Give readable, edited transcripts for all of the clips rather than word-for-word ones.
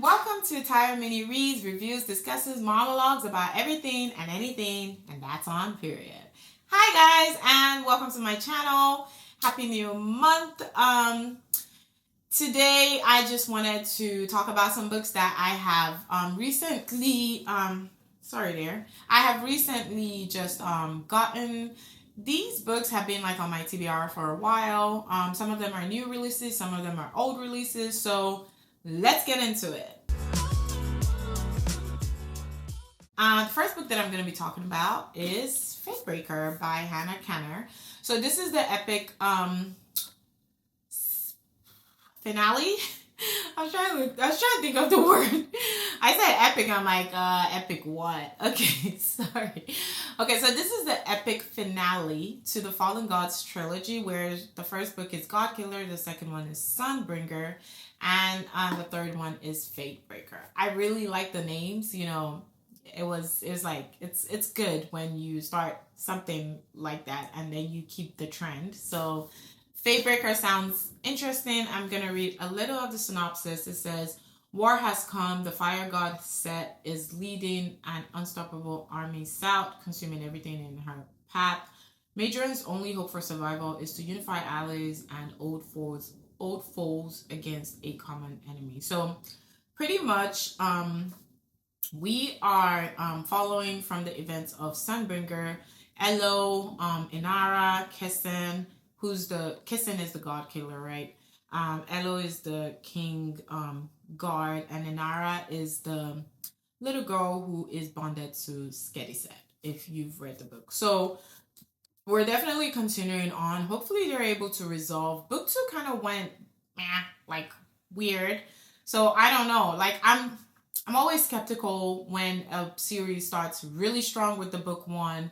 Welcome to Tire Mini Reads, Reviews, Discusses, Monologues about everything and anything, and that's on period. Hi guys, and welcome to my channel. Happy New Month. Today I just wanted to talk about some books that I have recently, I have recently just gotten. These books have been like on my TBR for a while. Some of them are new releases, some of them are old releases, so let's get into it. The first book that I'm going to be talking about is Faithbringer by Hannah Kanner. So this is the epic finale. I was trying to think of the word. I said epic. I'm like, epic what? Okay, sorry. Okay, so this is the epic finale to the Fallen Gods trilogy, where the first book is Godkiller, the second one is Sunbringer, and the third one is Faithbringer. I really like the names. You know, it was like it's good when you start something like that and then you keep the trend. So Faithbringer sounds interesting. I'm going to read a little of the synopsis. It says, war has come. The fire god Set is leading an unstoppable army south, consuming everything in her path. Major's only hope for survival is to unify allies and old foes against a common enemy. So pretty much we are following from the events of Sunbringer, Elo, Inara, Kessen, Kessen is the god killer, right? Elo is the king guard, and Inara is the little girl who is bonded to Skediset, if you've read the book. So we're definitely continuing on. Hopefully they're able to resolve. Book 2 kind of went like weird. So I don't know. Like I'm always skeptical when a series starts really strong with the book 1.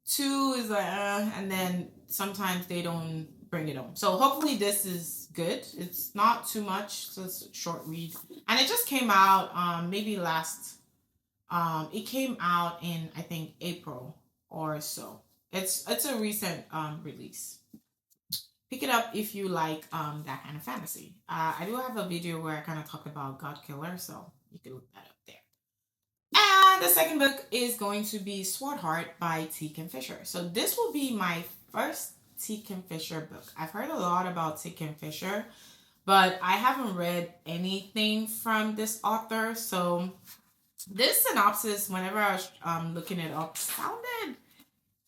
2 is like, and then sometimes they don't bring it home. So hopefully this is good. It's not too much, so it's a short read. And it just came out maybe it came out in, I think, April or so. It's a recent release. Pick it up if you like that kind of fantasy. I do have a video where I kind of talk about Godkiller, so you can look that up there. And the second book is going to be Swordheart by T. Kingfisher. So this will be my first T. Kingfisher book. I've heard a lot about T. Kingfisher, but I haven't read anything from this author. So this synopsis, whenever I was looking it up, sounded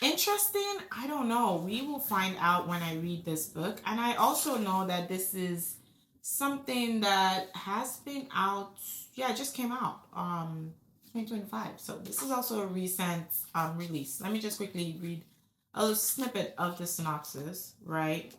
interesting. I don't know. We will find out when I read this book. And I also know that this is something that has been out. Yeah, it just came out. 2025. So this is also a recent release. Let me just quickly read a little snippet of the synopsis, right?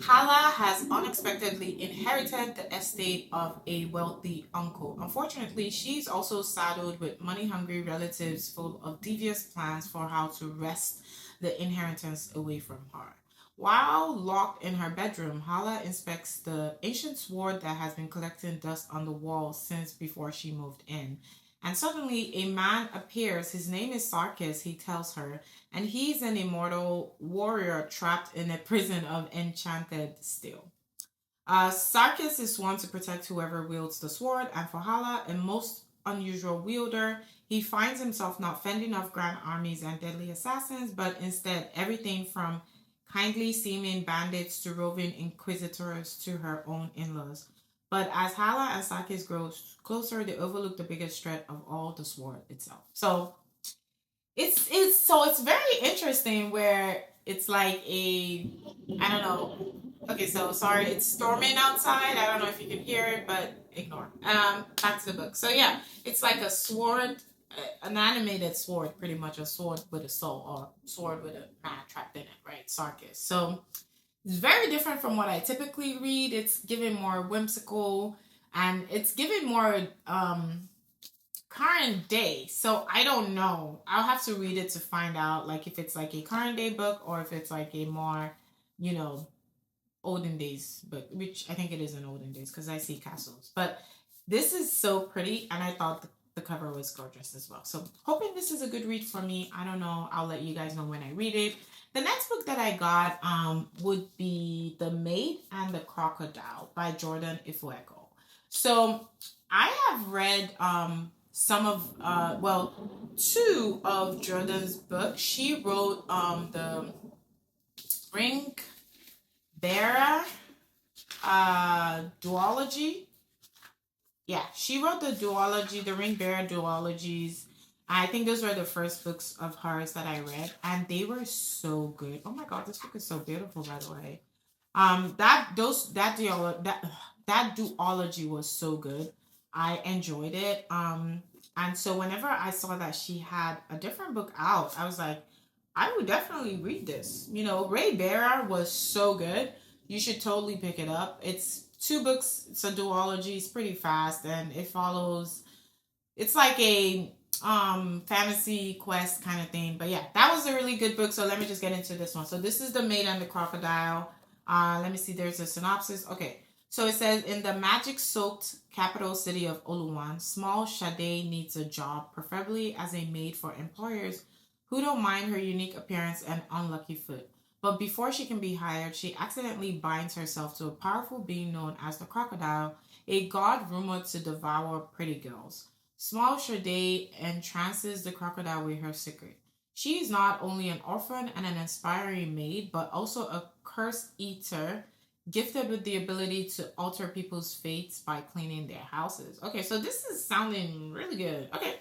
Hala has unexpectedly inherited the estate of a wealthy uncle. Unfortunately, she's also saddled with money-hungry relatives full of devious plans for how to wrest the inheritance away from her. While locked in her bedroom, Hala inspects the ancient sword that has been collecting dust on the wall since before she moved in. And suddenly a man appears. His name is Sarkis, he tells her, and he's an immortal warrior trapped in a prison of enchanted steel. Sarkis is sworn to protect whoever wields the sword, and for Hala, a most unusual wielder, he finds himself not fending off grand armies and deadly assassins, but instead everything from kindly seeming bandits to roving inquisitors to her own in-laws. But as Hala and Sarkis grow closer, they overlook the biggest threat of all, the sword itself. So it's very interesting where it's like I don't know. Okay, so sorry, it's storming outside. I don't know if you can hear it, but ignore. Back to the book. So yeah, it's like a sword, an animated sword, pretty much a sword with a soul, or sword with a man trapped in it, right? Sarkis. So it's very different from what I typically read. It's given more whimsical, and it's given more current day. So I don't know. I'll have to read it to find out, like, if it's like a current day book or if it's like a more, olden days book, which I think it is in olden days because I see castles. But this is so pretty, and I thought the cover was gorgeous as well. So hoping this is a good read for me. I don't know. I'll let you guys know when I read it. The next book that I got would be The Maid and the Crocodile by Jordan Ifueko. So I have read some of two of Jordan's books. She wrote the Ring Bearer duology. Yeah, she wrote the duology, the Ring Bearer duologies. I think those were the first books of hers that I read, and they were so good. Oh my god, this book is so beautiful, by the way. That duology was so good. I enjoyed it. And so whenever I saw that she had a different book out, I was like, I would definitely read this. You know, Ray Bearer was so good. You should totally pick it up. It's two books. It's a duology. It's pretty fast, and it follows. It's like a fantasy quest kind of thing. But yeah, that was a really good book. So let me just get into this one. So this is The Maid and the Crocodile. Let me see. There's a synopsis. Okay. So it says, in the magic-soaked capital city of Oluwan, small Sade needs a job, preferably as a maid for employers who don't mind her unique appearance and unlucky foot. But before she can be hired, she accidentally binds herself to a powerful being known as the Crocodile, a god rumored to devour pretty girls. Small Sade entrances the Crocodile with her secret. She is not only an orphan and an inspiring maid, but also a curse eater gifted with the ability to alter people's fates by cleaning their houses. Okay, so this is sounding really good. Okay.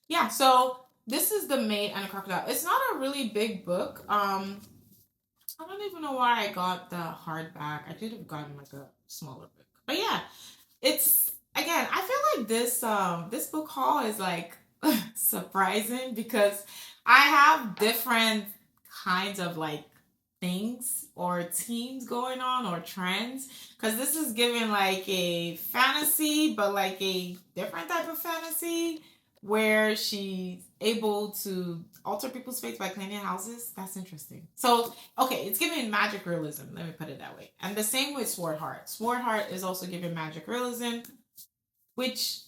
Yeah, so this is The Maid and the Crocodile. It's not a really big book. I don't even know why I got the hardback. I could have gotten like a smaller book. But yeah, it's again, I feel like this book haul is like surprising because I have different kinds of like things or themes going on or trends, because this is giving like a fantasy but like a different type of fantasy where she's able to alter people's fates by cleaning houses. That's interesting. So okay, it's giving magic realism, let me put it that way. And the same with Swordheart. Swordheart is also giving magic realism, which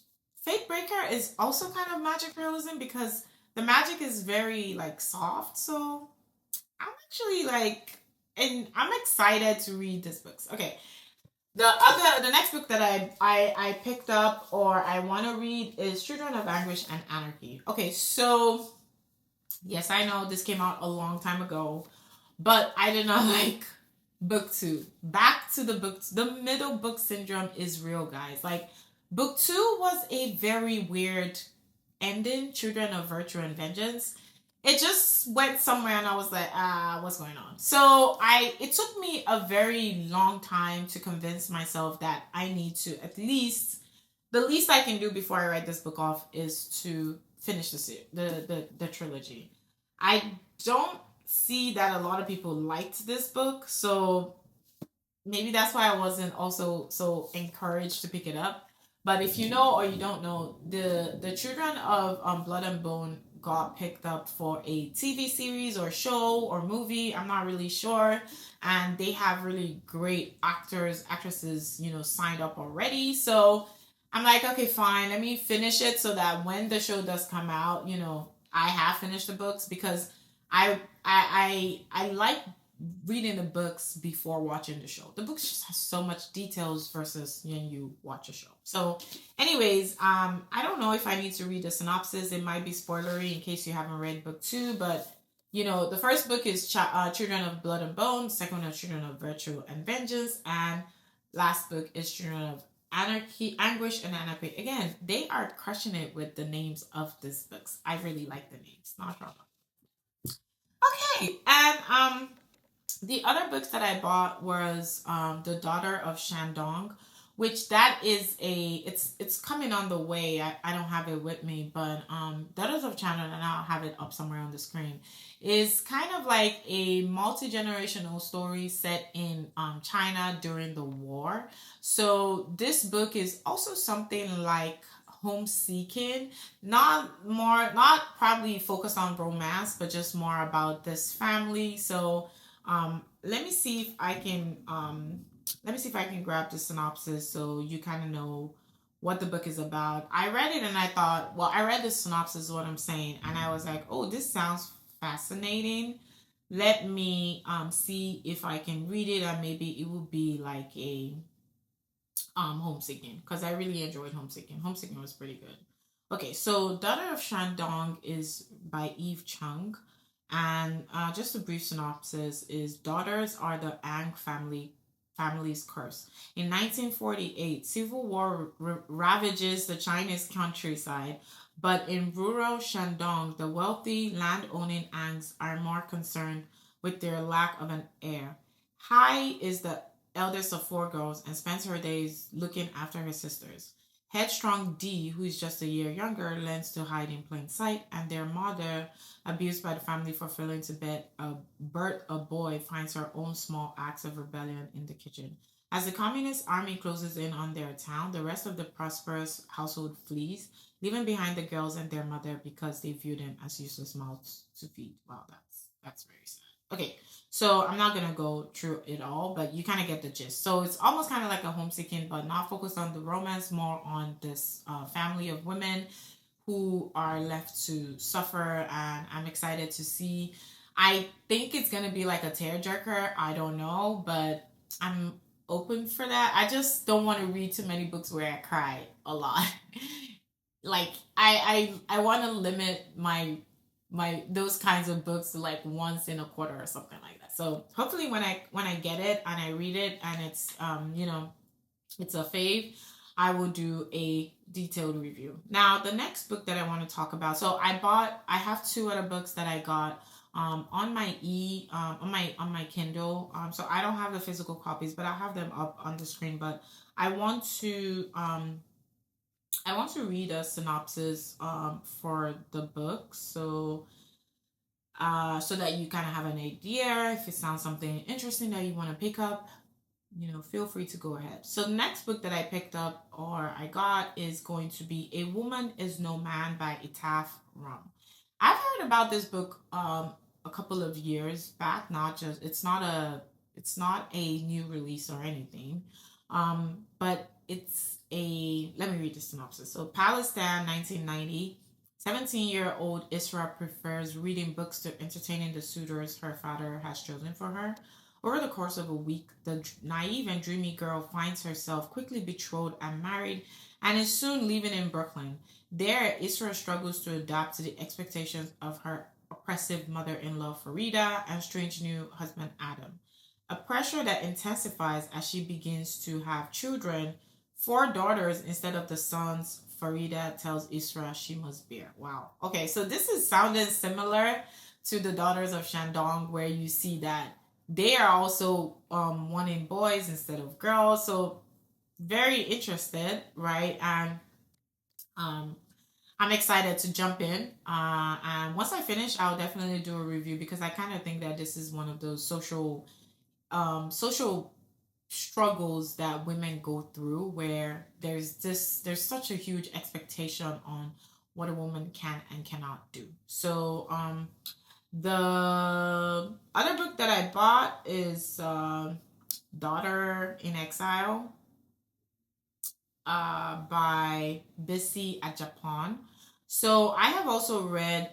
Faithbringer is also kind of magic realism because the magic is very like soft. So I'm actually like, and I'm excited to read this book. Okay. The next book that I picked up or I want to read is Children of Anguish and Anarchy. Okay, so yes, I know this came out a long time ago, but I did not like book 2. Back to the book. The middle book syndrome is real, guys. Like book 2 was a very weird ending, Children of Virtue and Vengeance. It just went somewhere and I was like, what's going on? So it took me a very long time to convince myself that I need to the least I can do before I write this book off is to finish the trilogy. I don't see that a lot of people liked this book, so maybe that's why I wasn't also so encouraged to pick it up. But if you know or you don't know, the Children of Blood and Bone got picked up for a TV series or show or movie. I'm not really sure. And they have really great actors, actresses, signed up already. So I'm like, okay, fine. Let me finish it so that when the show does come out, I have finished the books because I like reading the books before watching the show. The books just have so much details versus when you watch a show. So anyways, I don't know if I need to read the synopsis. It might be spoilery in case you haven't read book 2, but the first book is Children of Blood and Bone, second one is Children of Virtue and Vengeance, and last book is Children of Anarchy, Anguish, and Anarchy. Again, they are crushing it with the names of these books. I really like the names. Not a problem. Okay, and the other books that I bought was The Daughter of Shandong, which that is it's coming on the way. I don't have it with me, but Daughters of Shandong, and I'll have it up somewhere on the screen, is kind of like a multi-generational story set in China during the war. So this book is also something like Homeseeking, not probably focused on romance, but just more about this family. So let me see if I can grab the synopsis so you kind of know what the book is about. I read it and I thought, well, I read the synopsis is what I'm saying, and I was like, oh, this sounds fascinating. Let me see if I can read it, and maybe it will be like a Homesicken, because I really enjoyed Homesicken. Homesicken was pretty good. Okay, so Daughter of Shandong is by Eve Chung. And just a brief synopsis is daughters are the family's curse. In 1948, civil war ravages the Chinese countryside, but in rural Shandong, the wealthy land-owning Angs are more concerned with their lack of an heir. Hai is the eldest of four girls and spends her days looking after her sisters. Headstrong D, who is just a year younger, learns to hide in plain sight, and their mother, abused by the family for failing to birth a boy, finds her own small acts of rebellion in the kitchen. As the communist army closes in on their town, the rest of the prosperous household flees, leaving behind the girls and their mother because they view them as useless mouths to feed. Wow, that's very sad. Okay, so I'm not gonna go through it all, but you kind of get the gist. So it's almost kind of like a homesicken, but not focused on the romance, more on this family of women who are left to suffer. And I'm excited to see. I think it's gonna be like a tearjerker. I don't know, but I'm open for that. I just don't want to read too many books where I cry a lot. Like I want to limit my those kinds of books to like once in a quarter or something like that. So hopefully when I get it and I read it and it's it's a fave, I will do a detailed review. Now the next book that I want to talk about. So I have two other books that I got on my on my Kindle. So I don't have the physical copies, but I have them up on the screen. But I want to read a synopsis for the book, so that you kind of have an idea. If it sounds something interesting that you want to pick up, feel free to go ahead. So the next book that I picked up or I got is going to be A Woman Is No Man by Itaf Rum. I've heard about this book a couple of years back. It's not a new release or anything, but let me read the synopsis. So Palestine, 1990. 17-year-old Isra prefers reading books to entertaining the suitors her father has chosen for her. Over the course of a week, the naive and dreamy girl finds herself quickly betrothed and married and is soon living in Brooklyn. There, Isra struggles to adapt to the expectations of her oppressive mother-in-law Farida and strange new husband Adam. A pressure that intensifies as she begins to have children, four daughters instead of the sons Farida tells Isra she must bear. Wow. Okay, so this is sounding similar to the Daughters of Shandong, where you see that they are also wanting boys instead of girls. So very interested, right? And I'm excited to jump in. And once I finish, I'll definitely do a review because I kind of think that this is one of those social struggles that women go through where there's such a huge expectation on what a woman can and cannot do. So the other book that I bought is Daughter in Exile by Bissy Ajapon. So I have also read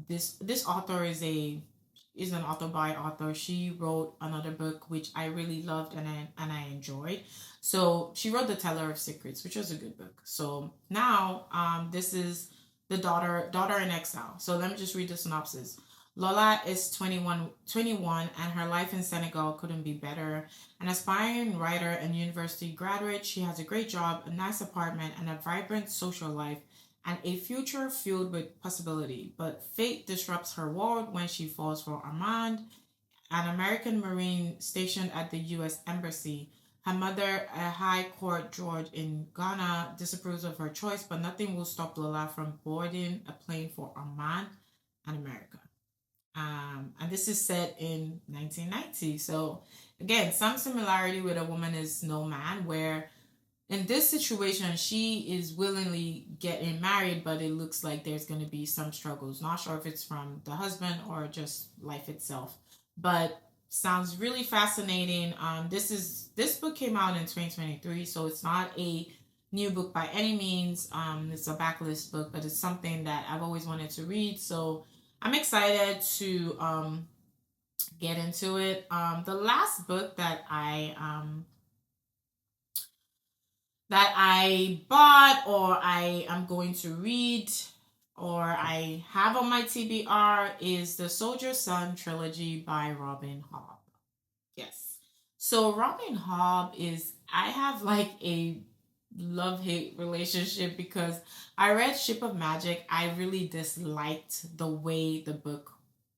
this author is an author by author. She wrote another book which I really loved and I enjoyed. So she wrote The Teller of Secrets, which was a good book. So now this is the daughter in exile. So let me just read the synopsis. Lola is 21 and her life in Senegal couldn't be better. An aspiring writer and university graduate, she has a great job, a nice apartment, and a vibrant social life and a future filled with possibility. But fate disrupts her world when she falls for Armand, an American Marine stationed at the U.S. Embassy. Her mother, a high court judge in Ghana, disapproves of her choice, but nothing will stop Lola from boarding a plane for Armand and America. And this is set in 1990. So again, some similarity with A Woman Is No Man, where in this situation, she is willingly getting married, but it looks like there's going to be some struggles. Not sure if it's from the husband or just life itself, but sounds really fascinating. This book came out in 2023, so it's not a new book by any means. It's a backlist book, but it's something that I've always wanted to read. So I'm excited to get into it. The last book that I that I bought or I am going to read or I have on my TBR is the Soldier Son Trilogy by Robin Hobb. Yes. So Robin Hobb is, I have like a love-hate relationship because I read Ship of Magic. I really disliked the way the book,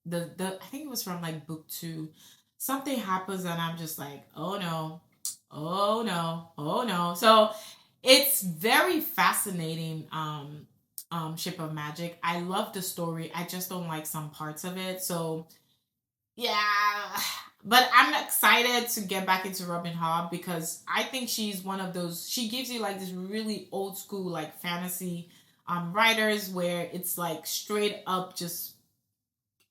the I think it was from like Booktube. Something happens and I'm just like, oh no, oh no, oh no. So it's very fascinating. Ship of Magic. I love the story. I just don't like some parts of it. So yeah, but I'm excited to get back into Robin Hobb because I think she's one of those. She gives you like this really old school like fantasy writers where it's like straight up just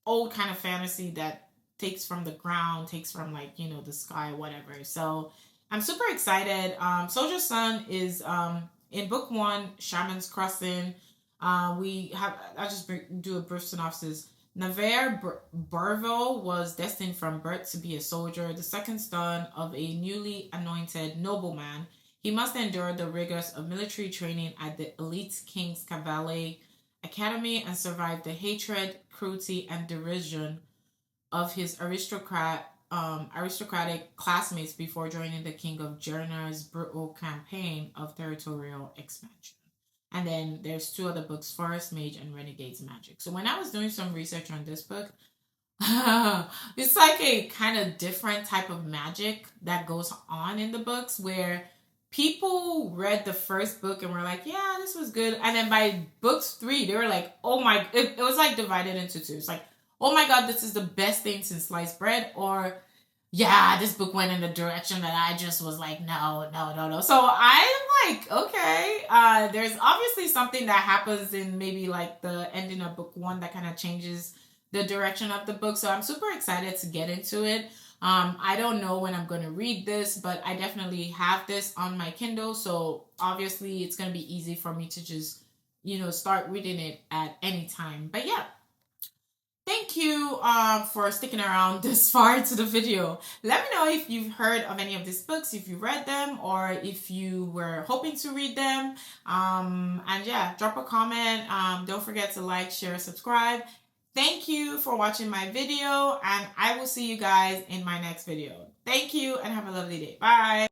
old kind of fantasy that takes from the ground, takes from like the sky, whatever. So I'm super excited. Soldier Son is in book one, Shaman's Crossing. We have I'll just do a brief synopsis. Navarre Burville was destined from birth to be a soldier, the second son of a newly anointed nobleman. He must endure the rigors of military training at the elite King's Cavalier Academy and survive the hatred, cruelty, and derision of his aristocratic classmates before joining the King of Jerna's brutal campaign of territorial expansion. And then there's two other books, Forest Mage and Renegade's Magic. So when I was doing some research on this book, it's like a kind of different type of magic that goes on in the books where people read the first book and were like, yeah, this was good. And then by books 3, they were like, oh my, it was like divided into two. It's like, oh my God, this is the best thing since sliced bread. Or, yeah, this book went in the direction that I just was like, no, no, no, no. So I'm like, okay, there's obviously something that happens in maybe like the ending of book 1 that kind of changes the direction of the book. So I'm super excited to get into it. I don't know when I'm going to read this, but I definitely have this on my Kindle. So obviously it's going to be easy for me to just, start reading it at any time. But yeah, thank you for sticking around this far into the video. Let me know if you've heard of any of these books, if you read them, or if you were hoping to read them. And yeah, drop a comment. Don't forget to like, share, subscribe. Thank you for watching my video, and I will see you guys in my next video. Thank you, and have a lovely day. Bye.